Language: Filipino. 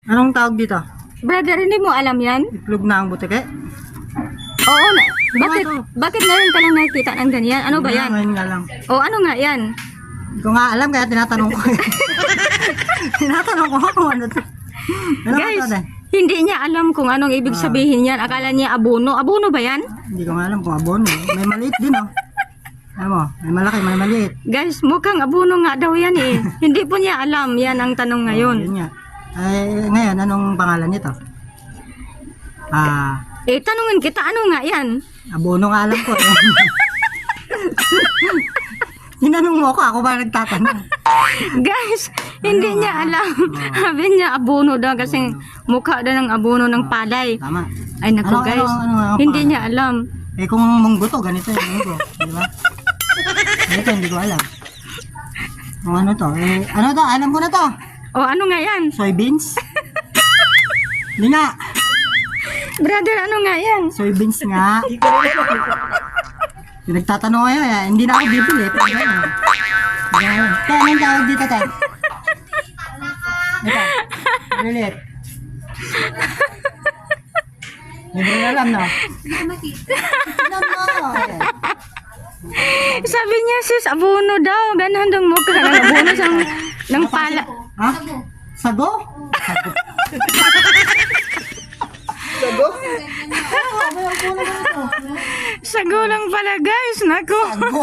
Anong tawag dito? Brother, hindi mo alam yan? Itlog na ang butike? Oo na. Bakit, Ano? bakit ngayon ka lang nakikita ng ganyan? Ano ba yan? Ngayon nga lang. O ano nga yan? Hindi ko nga alam kaya tinatanong ko. Tinatanong ko kung ano to. Ano Guys, ba to, eh? hindi niya alam kung anong ibig sabihin yan. Akala niya abono. Abono ba yan? Hindi ko nga alam kung abono. May maliit din oh. Alam mo, may malaki, may maliit. Guys, mukhang abono nga daw yan eh. Hindi po niya alam. Yan ang tanong ngayon. Yun nga. Ay, ngayon, anong pangalan nito? Eh, tanungin kita, ano nga yan? Abono nga alam ko. Tinanong mo ako ba nagtatanong? Guys, hindi niya alam. Sabi niya abono daw kasi mukha daw ng abono ng palay. Tama. Ay naku guys, hindi niya alam. Eh kung munggo to, ganito yung munggo. Di ba? Ganito, hindi ko alam. Kung ano to? Eh, ano to? Alam ko na to. O ano nga yan? Soybeans? Hindi nga. Brother, ano nga yan? Soybeans nga. Yung nagtatanong kayo, eh, hindi na ako bibili. Pero gano'n. Gano'n. Kaya anong tawag dito, te? Ito. Lilit. Hindi mo alam, no? Alam mo. Sabi niya sis, abono daw. Ganahan daw mukha ng abono ng pala. Ha? Sago? Sago. Sago? Sago lang pala guys, nako. Sago.